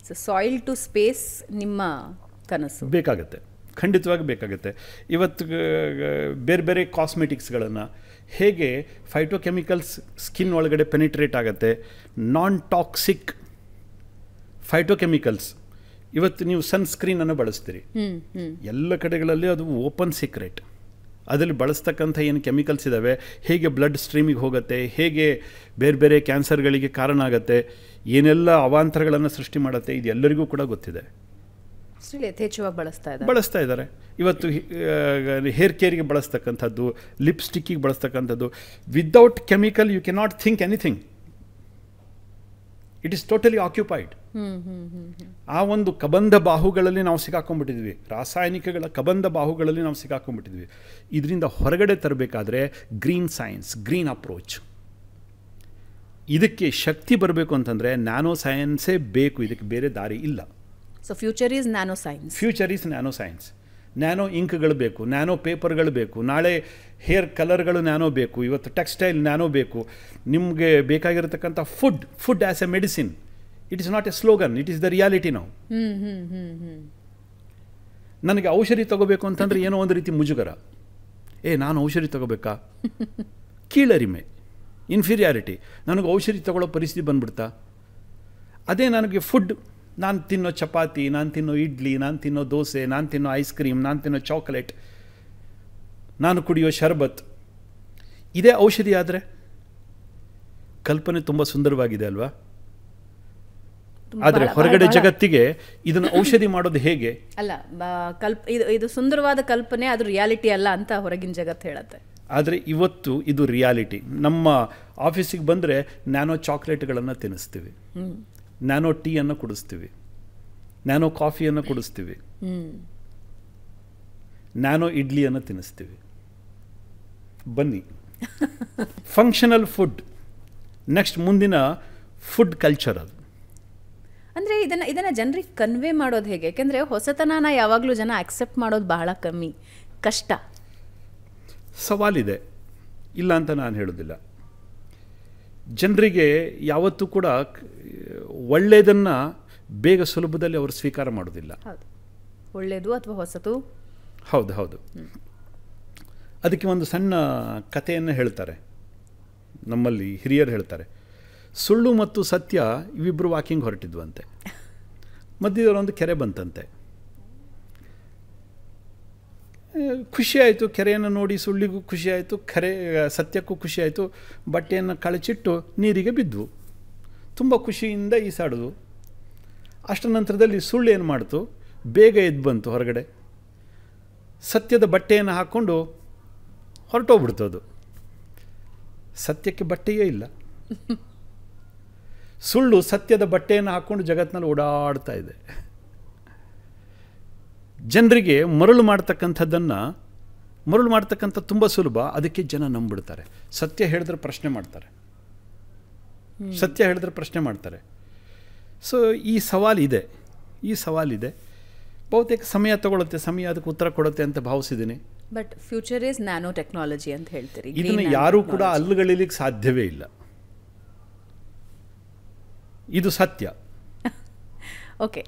So soil to space ನಿಮ್ಮ ಕನಸು ಬೇಕಾಗುತ್ತೆ, ಖಂಡಿತವಾಗಿ ಬೇಕಾಗುತ್ತೆ. ಇವತ್ತು ಬೇರೆ ಬೇರೆ ಕಾಸ್ಮೆಟಿಕ್ಸ್ಗಳನ್ನು ಹೇಗೆ ಫೈಟೋಕೆಮಿಕಲ್ಸ್ ಸ್ಕಿನ್ ಒಳಗಡೆ ಪೆನಿಟ್ರೇಟ್ ಆಗುತ್ತೆ, ನಾನ್ ಟಾಕ್ಸಿಕ್ ಫೈಟೋಕೆಮಿಕಲ್ಸ್. ಇವತ್ತು ನೀವು ಸನ್ಸ್ಕ್ರೀನನ್ನು ಬಳಸ್ತೀರಿ, ಎಲ್ಲ ಕಡೆಗಳಲ್ಲಿ ಅದು ಓಪನ್ ಸೀಕ್ರೆಟ್. ಅದರಲ್ಲಿ ಬಳಸ್ತಕ್ಕಂಥ ಏನು ಕೆಮಿಕಲ್ಸ್ ಇದ್ದಾವೆ, ಹೇಗೆ ಬ್ಲಡ್ ಸ್ಟ್ರೀಮಿಗೆ ಹೋಗುತ್ತೆ, ಹೇಗೆ ಬೇರೆ ಬೇರೆ ಕ್ಯಾನ್ಸರ್ಗಳಿಗೆ ಕಾರಣ ಆಗುತ್ತೆ, ಏನೆಲ್ಲ ಅವಾಂತರಗಳನ್ನು ಸೃಷ್ಟಿ ಮಾಡುತ್ತೆ, ಇದು ಎಲ್ಲರಿಗೂ ಕೂಡ ಗೊತ್ತಿದೆ. ಯಥೇಚ್ಛವಾಗಿ ಬಳಸ್ತಾ ಇದ್ದಾರೆ. ಇವತ್ತು ಹೇರ್ ಕೇರಿಗೆ ಬಳಸ್ತಕ್ಕಂಥದ್ದು, ಲಿಪ್ಸ್ಟಿಕ್ಕಿಗೆ ಬಳಸ್ತಕ್ಕಂಥದ್ದು, without chemical you cannot think anything. It is totally occupied. ಆ ಒಂದು ಕಬಂಧ ಬಾಹುಗಳಲ್ಲಿ ನಾವು ಸಿಕ್ಕಾಕೊಂಡ್ಬಿಟ್ಟಿದ್ವಿ, ರಾಸಾಯನಿಕಗಳ ಕಬಂಧ ಬಾಹುಗಳಲ್ಲಿ ನಾವು ಸಿಕ್ಕಾಕೊಂಡ್ಬಿಟ್ಟಿದ್ವಿ. ಇದರಿಂದ ಹೊರಗಡೆ ತರಬೇಕಾದ್ರೆ ಗ್ರೀನ್ ಸೈನ್ಸ್, ಗ್ರೀನ್ ಅಪ್ರೋಚ್. ಇದಕ್ಕೆ ಶಕ್ತಿ ಬರಬೇಕು ಅಂತಂದರೆ ನ್ಯಾನೋ ಸೈನ್ಸೇ ಬೇಕು, ಇದಕ್ಕೆ ಬೇರೆ ದಾರಿ ಇಲ್ಲ. So future is nano science. Future is nano science. Nano ಇಂಕ್ಗಳು ಬೇಕು, ನ್ಯಾನೋ ಪೇಪರ್ಗಳು ಬೇಕು, ನಾಳೆ ಹೇರ್ ಕಲರ್ಗಳು ನ್ಯಾನೋ ಬೇಕು, ಇವತ್ತು ಟೆಕ್ಸ್ಟೈಲ್ ನ್ಯಾನೋ ಬೇಕು. ನಿಮಗೆ ಬೇಕಾಗಿರತಕ್ಕಂಥ food as a medicine. It is not a slogan, it is the reality ನಾವು. ನನಗೆ ಔಷಧಿ ತಗೋಬೇಕು ಅಂತಂದರೆ ಏನೋ ಒಂದು ರೀತಿ ಮುಜುಗರ. ನಾನು ಔಷಧಿ ತಗೋಬೇಕಾ? ಕೀಳರಿಮೆ, ಇನ್ಫೀರಿಯಾರಿಟಿ. ನನಗೆ ಔಷಧಿ ತಗೊಳ್ಳೋ ಪರಿಸ್ಥಿತಿ ಬಂದ್ಬಿಡ್ತಾ? ಅದೇ ನನಗೆ ಫುಡ್, ನಾನು ತಿನ್ನೋ ಚಪಾತಿ, ನಾನು ತಿನ್ನೋ ಇಡ್ಲಿ, ನಾನು ತಿನ್ನೋ ದೋಸೆ, ನಾನು ತಿನ್ನೋ ಐಸ್ ಕ್ರೀಮ್, ನಾನು ತಿನ್ನೋ ಚಾಕ್ಲೇಟ್, ನಾನು ಕುಡಿಯೋ ಶರ್ಬತ್, ಇದೇ ಔಷಧಿ ಆದರೆ ಕಲ್ಪನೆ ತುಂಬ ಸುಂದರವಾಗಿದೆ ಅಲ್ವಾ? ಆದರೆ ಹೊರಗಡೆ ಜಗತ್ತಿಗೆ ಇದನ್ನು ಔಷಧಿ ಮಾಡೋದು ಹೇಗೆ? ಅಲ್ಲ, ಇದು ಸುಂದರವಾದ ಕಲ್ಪನೆ, ಅದು ರಿಯಾಲಿಟಿ ಅಲ್ಲ ಅಂತ ಹೊರಗಿನ ಜಗತ್ತು ಹೇಳುತ್ತೆ. ಆದರೆ ಇವತ್ತು ಇದು ರಿಯಾಲಿಟಿ. ನಮ್ಮ ಆಫೀಸಿಗೆ ಬಂದರೆ ನ್ಯಾನೋ ಚಾಕ್ಲೇಟ್ಗಳನ್ನು ತಿನ್ನಿಸ್ತೀವಿ, ನ್ಯಾನೋ ಟೀಯನ್ನು ಕುಡಿಸ್ತೀವಿ, ನ್ಯಾನೋ ಕಾಫಿಯನ್ನು ಕುಡಿಸ್ತೀವಿ, ನ್ಯಾನೋ ಇಡ್ಲಿಯನ್ನು ತಿನ್ನಿಸ್ತೀವಿ. ಬನ್ನಿ, ಫಂಕ್ಷನಲ್ ಫುಡ್ ನೆಕ್ಸ್ಟ್, ಮುಂದಿನ ಫುಡ್ ಕಲ್ಚರ್ ಅದು. ಅಂದರೆ ಇದನ್ನು ಜನರಿಗೆ ಕನ್ವೆ ಮಾಡೋದು ಹೇಗೆ? ಯಾಕೆಂದರೆ ಹೊಸತನನ ಯಾವಾಗಲೂ ಜನ ಆಕ್ಸೆಪ್ಟ್ ಮಾಡೋದು ಬಹಳ ಕಮ್ಮಿ, ಕಷ್ಟ. ಸವಾಲಿದೆ, ಇಲ್ಲ ಅಂತ ನಾನು ಹೇಳೋದಿಲ್ಲ. ಜನರಿಗೆ ಯಾವತ್ತೂ ಕೂಡ ಒಳ್ಳೆಯದನ್ನು ಬೇಗ ಸುಲಭದಲ್ಲಿ ಅವರು ಸ್ವೀಕಾರ ಮಾಡೋದಿಲ್ಲ. ಒಳ್ಳೆಯದು ಅಥವಾ ಹೊಸತು. ಹೌದು. ಅದಕ್ಕೆ ಒಂದು ಸಣ್ಣ ಕಥೆಯನ್ನು ಹೇಳ್ತಾರೆ, ನಮ್ಮಲ್ಲಿ ಹಿರಿಯರು ಹೇಳ್ತಾರೆ. ಸುಳ್ಳು ಮತ್ತು ಸತ್ಯ ಇವಿಬ್ಬರು ವಾಕಿಂಗ್ ಹೊರಟಿದ್ವಂತೆ. ಮಧ್ಯದಲ್ಲೊಂದು ಕೆರೆ ಬಂತಂತೆ. ಖುಷಿಯಾಯಿತು, ಕೆರೆಯನ್ನು ನೋಡಿ ಸುಳ್ಳಿಗೂ ಖುಷಿಯಾಯಿತು, ಸತ್ಯಕ್ಕೂ ಖುಷಿಯಾಯಿತು. ಬಟ್ಟೆಯನ್ನು ಕಳಚಿಟ್ಟು ನೀರಿಗೆ ಬಿದ್ವು, ತುಂಬ ಖುಷಿಯಿಂದ ಈಸಾಡಿದ್ವು. ಅಷ್ಟರ ನಂತರದಲ್ಲಿ ಸುಳ್ಳು ಏನು ಮಾಡ್ತು, ಬೇಗ ಎದ್ದು ಬಂತು ಹೊರಗಡೆ, ಸತ್ಯದ ಬಟ್ಟೆಯನ್ನು ಹಾಕ್ಕೊಂಡು ಹೊರಟೋಗ್ಬಿಡ್ತು. ಅದು ಸತ್ಯಕ್ಕೆ ಬಟ್ಟೆಯೇ ಇಲ್ಲ. ಸುಳ್ಳು ಸತ್ಯದ ಬಟ್ಟೆಯನ್ನು ಹಾಕ್ಕೊಂಡು ಜಗತ್ತಿನಲ್ಲಿ ಓಡಾಡ್ತಾ ಇದೆ. ಜನರಿಗೆ ಮರಳು ಮಾಡ್ತಕ್ಕಂಥ ತುಂಬ ಸುಲಭ, ಅದಕ್ಕೆ ಜನ ನಂಬಿಡ್ತಾರೆ. ಸತ್ಯ ಹೇಳಿದ್ರೆ ಪ್ರಶ್ನೆ ಮಾಡ್ತಾರೆ. ಸೊ ಈ ಸವಾಲಿದೆ. ಬಹುತೇಕ ಸಮಯ ತಗೊಳುತ್ತೆ, ಸಮಯ ಅದಕ್ಕೆ ಉತ್ತರ ಕೊಡುತ್ತೆ ಅಂತ ಭಾವಿಸಿದ್ದೀನಿ. But future is nano technology ಅಂತ ಹೇಳ್ತೀರಿ. ಇದನ್ನು ಯಾರೂ ಕೂಡ ಅಲ್ಲುಗಳಿಲಿಕ್ಕೆ ಸಾಧ್ಯವೇ ಇಲ್ಲ. ಇದು ಸತ್ಯ. ಓಕೆ.